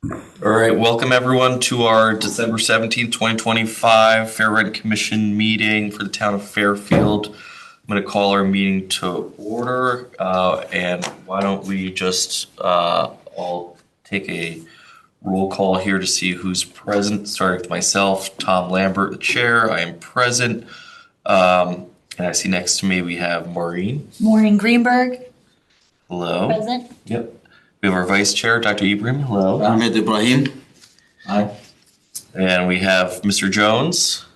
All right, welcome everyone to our December 17th, 2025 Fair Rent Commission meeting for the town of Fairfield. I'm going to call our meeting to order, and why don't we just all take a roll call here to see who's present, starting with myself, Tom Lambert, the chair. I am present. And I see next to me we have Maureen. Maureen Greenberg, Hello. present. Yep. We have our vice chair, Dr. Ibrahim. Hello. Ahmed Ibrahim. Hi. And we have Mr. Jones.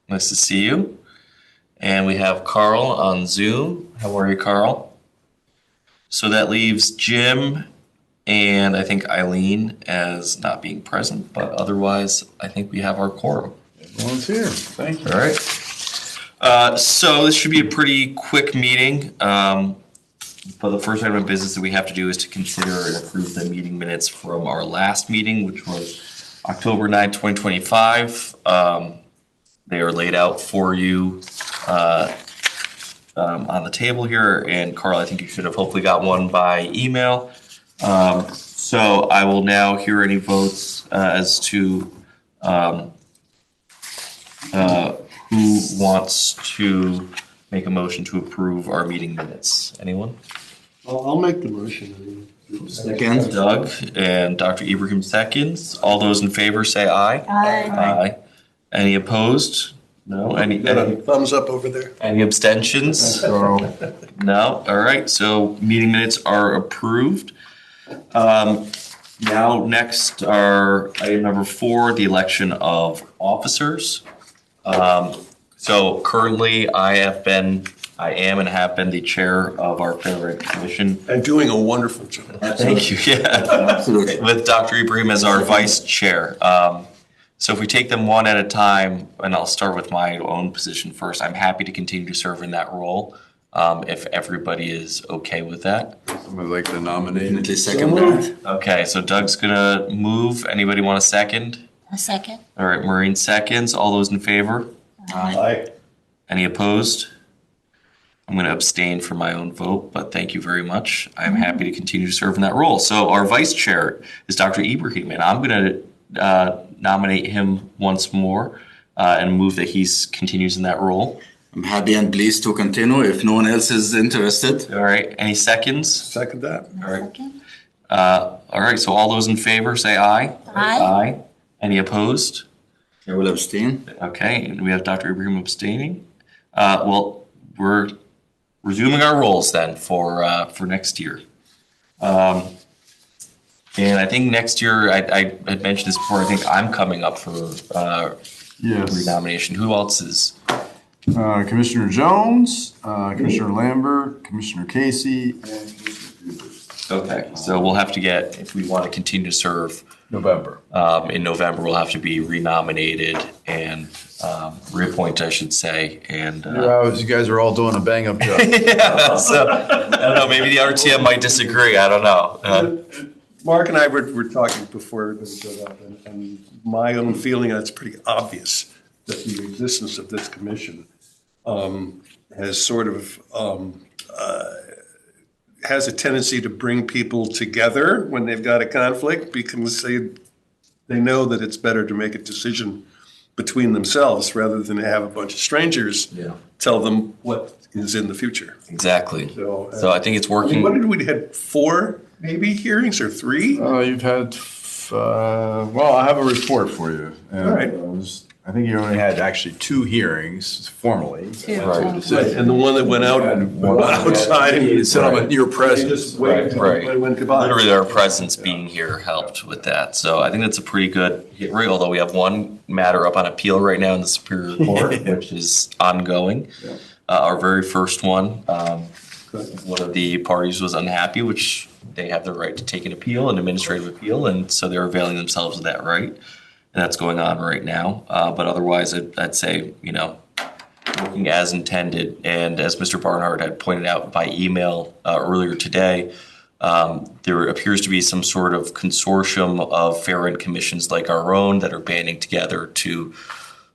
Nice to see you. And we have Carl on Zoom. How are you, Carl? So that leaves Jim and I think Eileen as not being present, but otherwise I think we have our quorum. Everyone's here. Thank you. All right. So this should be a pretty quick meeting. But the first item of business that we have to do is to consider and approve the meeting minutes from our last meeting, which was October 9th, 2025. They are laid out for you on the table here. And Carl, I think you should have hopefully got one by email. So I will now hear any votes as to who wants to make a motion to approve our meeting minutes. Anyone? I'll make the motion. Second. Doug and Dr. Ibrahim seconds. All those in favor say aye. Aye. Aye. Any opposed? No. Any Thumbs up over there. any abstentions? No. All right. So meeting minutes are approved. Now next are item number 4, the election of officers. So currently I am and have been the chair of our Fair Rent Commission. And doing a wonderful job. Thank you. Yeah. Absolutely. With Dr. Ibrahim as our vice chair. So if we take them one at a time, and I'll start with my own position first, I'm happy to continue to serve in that role if everybody is okay with that. Someone like to nominate? Definitely second that. Okay, so Doug's gonna move. Anybody want a second? A second. All right, Maureen seconds. All those in favor? Aye. Any opposed? I'm going to abstain from my own vote, but thank you very much. I'm happy to continue to serve in that role. So our vice chair is Dr. Ibrahim, and I'm going to nominate him once more and move that he continues in that role. I'm happy and pleased to continue if no one else is interested. All right, any seconds? Second that. All right. Second. All right, so all those in favor say aye. Aye. Aye. Any opposed? I will abstain. Okay, and we have Dr. Ibrahim abstaining. Well, we're resuming our roles then for next year. And I think next year, I had mentioned this before, I think I'm coming up for Yes. renomination. Who else is? Commissioner Jones, Commissioner Lambert, Commissioner Casey, and Commissioner Peters. Okay, so we'll have to get, if we want to continue to serve November. in November, we'll have to be renominated and reappointed, I should say. And You guys are all doing a bang-up job. yeah, so I don't know, maybe the RTM might disagree. I don't know. Mark and I were talking before we showed up, and my own feeling, and it's pretty obvious, that the existence of this commission has sort of has a tendency to bring people together when they've got a conflict, because they know that it's better to make a decision between themselves rather than have a bunch of strangers Yeah. tell them what is in the future. Exactly. So, So I think it's I mean, working. what did we had 4 maybe hearings or 3? You've had, well, I have a report for you. And All right. I think you only had actually 2 hearings formally. Two. Right. And the one that went out outside and Set up in your they presence. just waited until Right. everybody went goodbye. Literally, our presence being here helped with that. So I think that's a pretty good hit rate, although we have one matter up on appeal right now in the Superior Court, which is ongoing. Our very first one, one of the parties was unhappy, which they have the right to take an appeal, an administrative appeal, and so they're availing themselves of that right. And that's going on right now. But otherwise, I'd say, working as intended. And as Mr. Barnhart had pointed out by email earlier today, there appears to be some sort of consortium of fair rent commissions like our own that are banding together to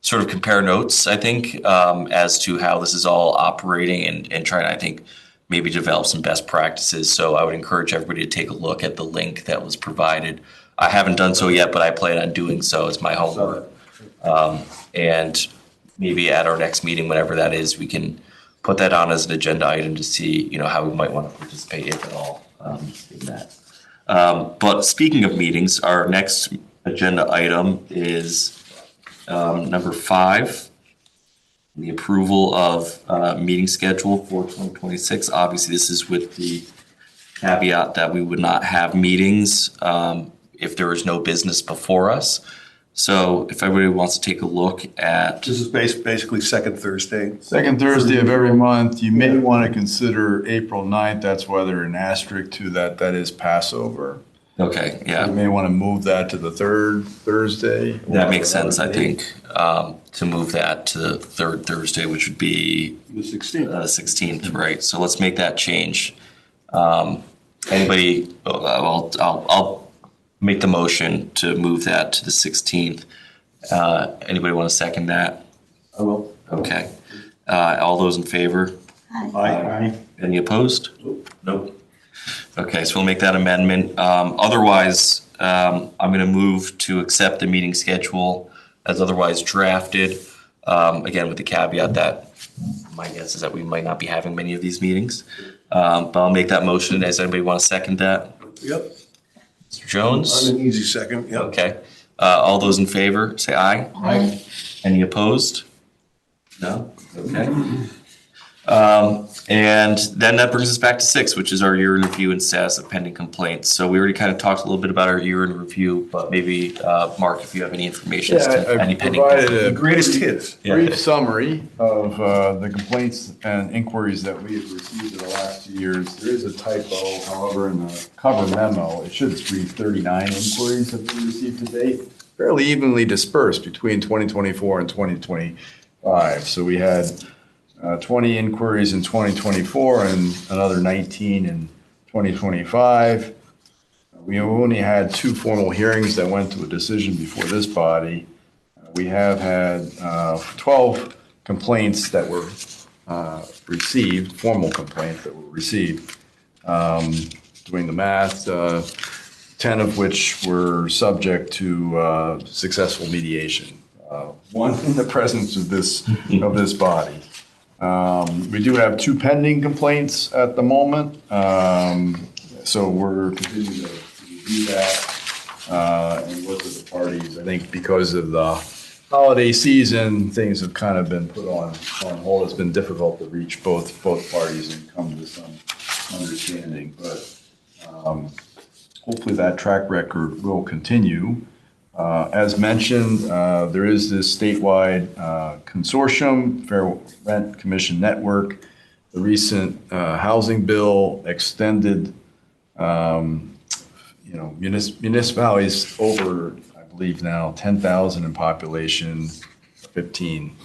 sort of compare notes, I think, as to how this is all operating and trying to, I think, maybe develop some best practices. So I would encourage everybody to take a look at the link that was provided I haven't done so yet, but I plan on doing so as my homework. And maybe at our next meeting, whenever that is, we can put that on as an agenda item to see, how we might want to participate, if at all, in that. But speaking of meetings, our next agenda item is number 5, the approval of meeting schedule for 2026. Obviously, this is with the caveat that we would not have meetings if there is no business before us. So if everybody wants to take a look at, This is basically second Thursday. Second Thursday of every month, you may want to consider April 9th. That's why there's an asterisk to that. That is Passover. okay, You yeah, may want to move that to the third Thursday. that makes or sense, I another date. think, to move that to the third Thursday, which would be The 16th. 16th, right? So let's make that change. Anybody, I'll make the motion to move that to the 16th. Anybody want to second that? I will. Okay. All those in favor? Aye. Any opposed? Nope. Okay, so we'll make that amendment. Otherwise, I'm going to move to accept the meeting schedule as otherwise drafted. Again, with the caveat that my guess is that we might not be having many of these meetings. But I'll make that motion. Does anybody want to second that? Yep. Mr. Jones? I'm an easy second. Yep. Okay. All those in favor, say aye. Aye. Any opposed? No? Okay. And then that brings us back to 6, which is our year in review and status of pending complaints. So we already kind of talked a little bit about our year in review, but maybe, Mark, if you have any information as to Yeah, any I pending. provided The a greatest hits. Yeah. brief summary of the complaints and inquiries that we have received in the last 2 years. There is a typo, however, in the cover memo. It should read 39 inquiries have been received to date, fairly evenly dispersed between 2024 and 2025. So we had 20 inquiries in 2024 and another 19 in 2025. We only had 2 formal hearings that went to a decision before this body. We have had 12 complaints that were received, formal complaints that were received. Doing the math, 10 of which were subject to successful mediation. One in the presence of this body. We do have 2 pending complaints at the moment, so we're continuing to review that and look at the parties. I think because of the holiday season, things have kind of been put on hold. It's been difficult to reach both parties and come to some understanding, but hopefully that track record will continue. As mentioned, there is this statewide consortium, Fair Rent Commission Network. The recent housing bill extended, municipalities over, I believe now, 10,000 in population, 15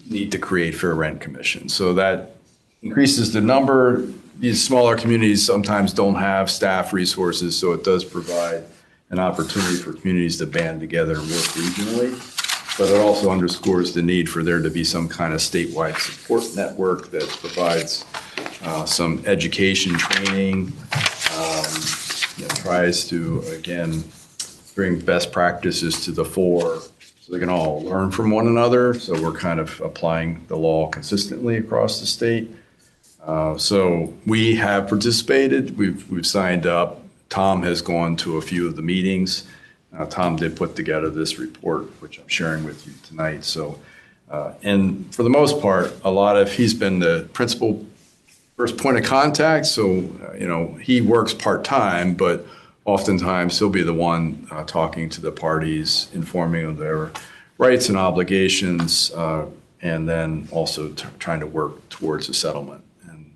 need to create fair rent commission. So that increases the number. These smaller communities sometimes don't have staff resources, so it does provide an opportunity for communities to band together and work regionally. But it also underscores the need for there to be some kind of statewide support network that provides some education training, tries to, again, bring best practices to the fore so they can all learn from one another. So we're kind of applying the law consistently across the state. So we have participated. We've signed up. Tom has gone to a few of the meetings. Tom did put together this report, which I'm sharing with you tonight. So, and for the most part, he's been the principal first point of contact. So, he works part-time, but oftentimes he'll be the one talking to the parties, informing of their rights and obligations, and then also trying to work towards a settlement. And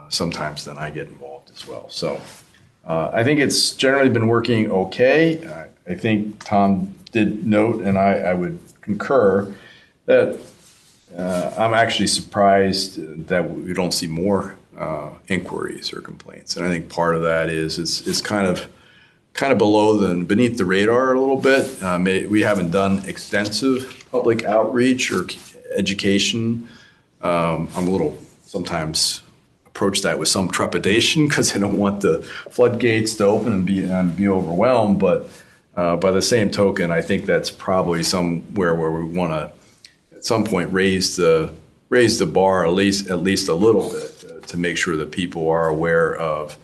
sometimes then I get involved as well. So I think it's generally been working okay. I think Tom did note, and I would concur, that I'm actually surprised that we don't see more inquiries or complaints. And I think part of that is it's kind of beneath the radar a little bit. We haven't done extensive public outreach or education. I'm a little sometimes approach that with some trepidation because I don't want the floodgates to open and be overwhelmed. But by the same token, I think that's probably somewhere where we want to, at some point, raise the bar at least a little bit to make sure that people are aware of,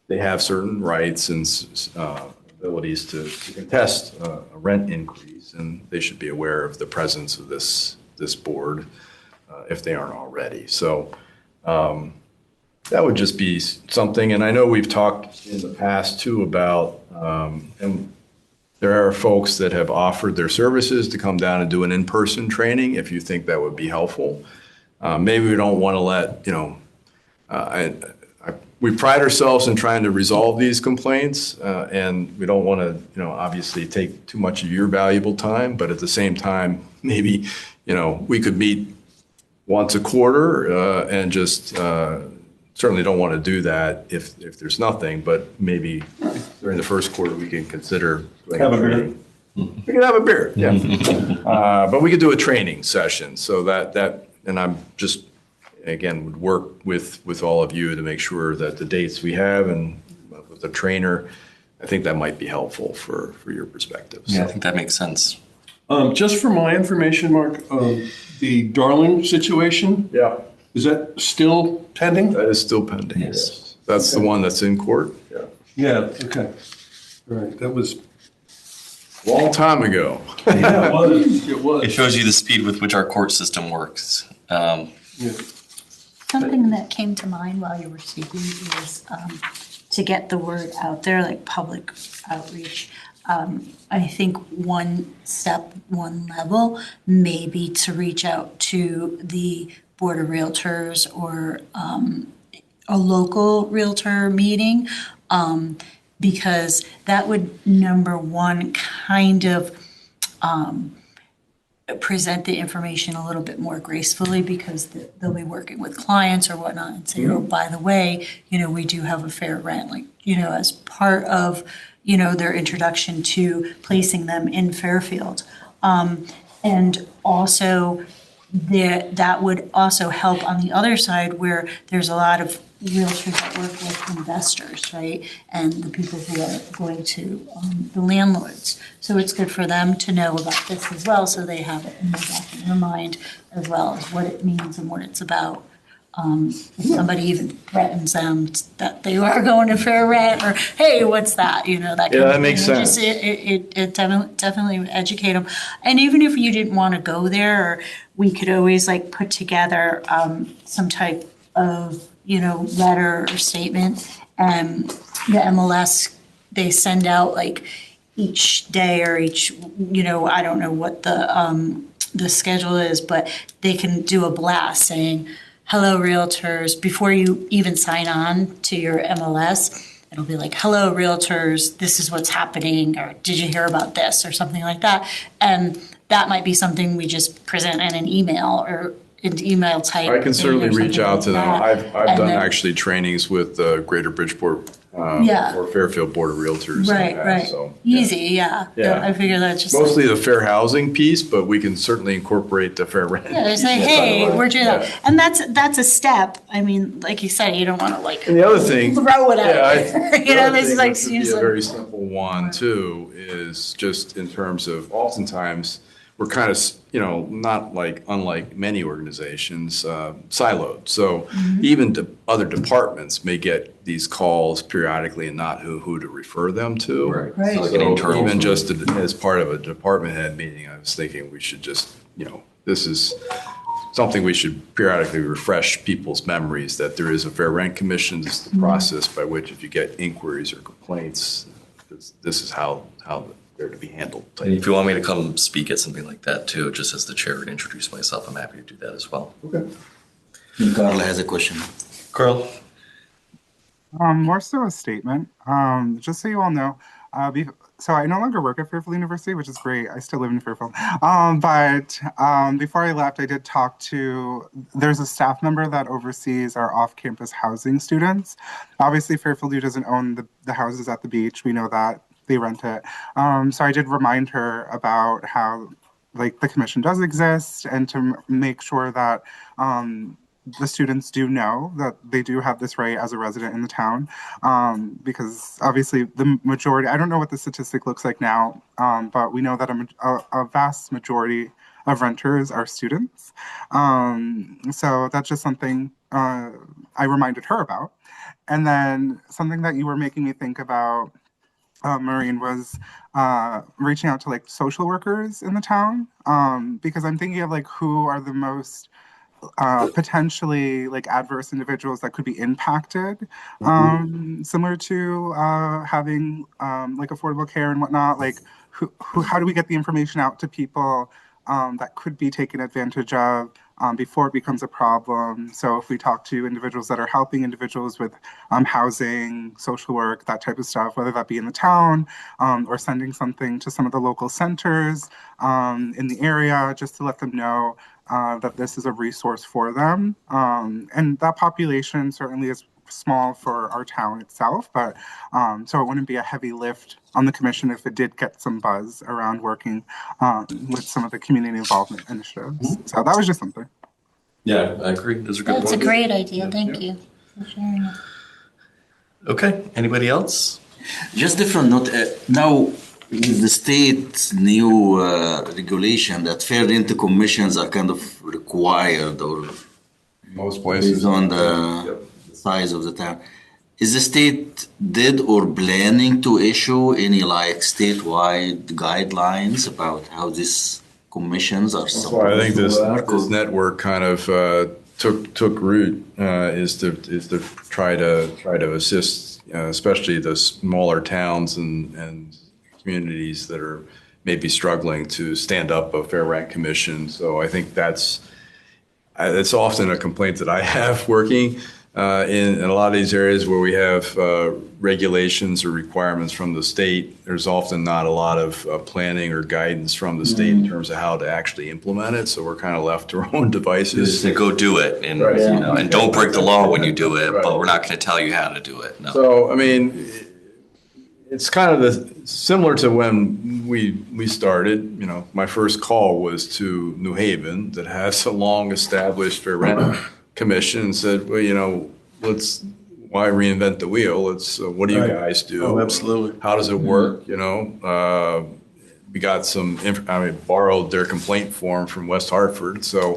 they have certain rights and abilities to contest a rent increase, and they should be aware of the presence of this board if they aren't already. So that would just be something. And I know we've talked in the past too about, and there are folks that have offered their services to come down and do an in-person training if you think that would be helpful. Maybe we don't want to let, we pride ourselves in trying to resolve these complaints, and we don't want to, obviously take too much of your valuable time, but at the same time, maybe, we could meet once a quarter and just certainly don't want to do that if there's nothing, but maybe during the first quarter, we can consider. Have a beer. We can have a beer, yeah. But we could do a training session, so that, and I'm just, again, would work with all of you to make sure that the dates we have and with the trainer, I think that might be helpful for your perspective. Yeah, I think that makes sense. Just for my information, Mark, the Darling situation, Yeah, is that still pending? that is still pending. Yes. That's the one that's in court. Yeah. Yeah, okay. All right, that was, Long time ago. yeah, it was. It shows you the speed with which our court system works. Yeah. Something that came to mind while you were speaking is to get the word out there, like public outreach. I think one step, one level, may be to reach out to the Board of Realtors or a local realtor meeting, because that would, number one, kind of present the information a little bit more gracefully, because they'll be working with clients or whatnot and say, oh, by the way, we do have a fair rent, like, as part of, their introduction to placing them in Fairfield. And also that would also help on the other side where there's a lot of realtors that work with investors, right? And the people who are going to the landlords. So it's good for them to know about this as well, so they have it in the back of their mind as well as what it means and what it's about. If somebody even threatens them that they are going to fair rent, or hey, what's that? That kind Yeah, of that thing. makes sense. It definitely would educate them. And even if you didn't want to go there, or we could always put together some type of letter or statement. And the MLS, they send out each day or each, I don't know what the schedule is, but they can do a blast saying, hello, realtors, before you even sign on to your MLS. It'll be like, hello, realtors, this is what's happening, or did you hear about this, or something like that. And that might be something we just present in an email or an email type. I can certainly reach out to them. I've done then- actually trainings with the Greater Bridgeport Yeah. or Fairfield Board of Realtors. in the Right, past, right. so, yeah. Easy, yeah. Yeah. I figure that's just. Mostly the fair housing piece, but we can certainly incorporate the fair rent. Yeah, they say, piece, by the hey, way. we're doing Yeah. that. And that's a step. I mean, like you said, you don't want to And the other thing. throw it out Yeah, there. the other This thing is like which would be usually. a very simple one too, is just in terms of oftentimes we're kind of, not unlike many organizations, siloed. So even other departments may get these calls periodically and not who to refer them to. Right. Right. So like an internal. Even just as part of a department head meeting, I was thinking we should just, this is something we should periodically refresh people's memories, that there is a fair rent commission. This is the process by which, if you get inquiries or complaints, this is how they're to be handled. And if you want me to come speak at something like that too, just as the chair, and introduce myself, I'm happy to do that as well. Okay. Carla has a question. Carl? More so a statement. Just so you all know, so I no longer work at Fairfield University, which is great. I still live in Fairfield. But before I left, I did talk to, there's a staff member that oversees our off-campus housing students. Obviously, Fairfield U doesn't own the houses at the beach. We know that. They rent it. So I did remind her about how the commission does exist, and to make sure that the students do know that they do have this right as a resident in the town, because obviously the majority, I don't know what the statistic looks like now, but we know that a vast majority of renters are students. So that's just something I reminded her about. And then something that you were making me think about, Maureen, was reaching out to like social workers in the town, because I'm thinking of like who are the most potentially like adverse individuals that could be impacted, similar to having like affordable care and whatnot. Like, how do we get the information out to people that could be taken advantage of before it becomes a problem? So if we talk to individuals that are helping individuals with housing, social work, that type of stuff, whether that be in the town or sending something to some of the local centers in the area, just to let them know that this is a resource for them. And that population certainly is small for our town itself, but so it wouldn't be a heavy lift on the commission if it did get some buzz around working with some of the community involvement initiatives. So that was just something. Yeah, I agree. Those are good That's a points. great idea. Thank you for sharing it. Okay, anybody else? Just different note. Now, with the state's new regulation that fair rent commissions are kind of required or Most places. based on the size of the town. Is the state did or planning to issue any like statewide guidelines about how these commissions are So supposed I think to this work? this network kind of took root is to try to assist, especially the smaller towns and communities that are maybe struggling to stand up a fair rent commission. So I think it's often a complaint that I have working in a lot of these areas where we have regulations or requirements from the state. There's often not a lot of planning or guidance from the state in terms of how to actually implement it. So we're kind of left to our own devices. Just to go do it and, Right. you know, and don't break the law when you do it, Right. but we're not going to tell you how to do it. No. So, I mean, it's kind of similar to when we started. You know, my first call was to New Haven that has a long established fair rent commission and said, well, you know, why reinvent the wheel? It's what do you guys do? Oh, absolutely. How does it work? You know, we got borrowed their complaint form from West Hartford. So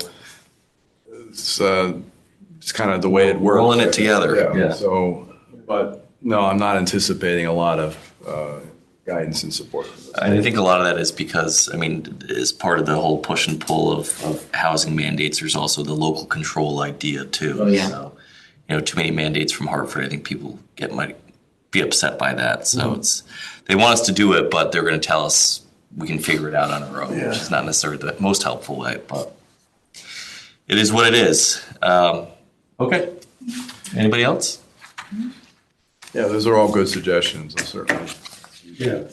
it's kind of the way it works. Rolling it together. Yeah. So, but no, I'm not anticipating a lot of guidance and support. I think a lot of that is because, I mean, as part of the whole push and pull of housing mandates, there's also the local control idea too. Oh, yeah. So, you know, too many mandates from Hartford, I think people might be upset by that. So they want us to do it, but they're going to tell us we can figure it out on our own, which is not necessarily the most helpful way, but it is what it is. Okay. Anybody else? Yeah, those are all good suggestions, certainly. Yeah.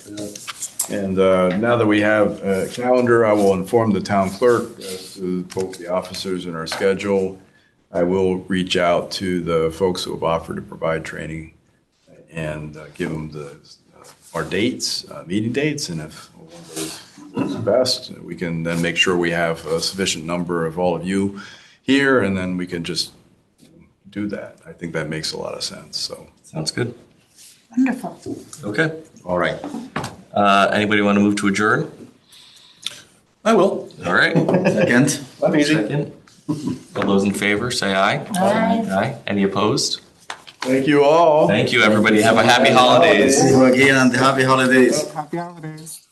And now that we have a calendar, I will inform the town clerk as to both the officers and our schedule. I will reach out to the folks who have offered to provide training and give them our dates, meeting dates, and if one of those is best, we can then make sure we have a sufficient number of all of you here, and then we can just do that. I think that makes a lot of sense, so. Sounds good. Wonderful. Okay. All right. Anybody want to move to adjourn? I will. All right. Second? I'm easy. Second. All those in favor, say aye. Aye. Aye. Any opposed? Thank you all. Thank you, everybody. Have a happy holidays. See you again and happy holidays. Happy holidays.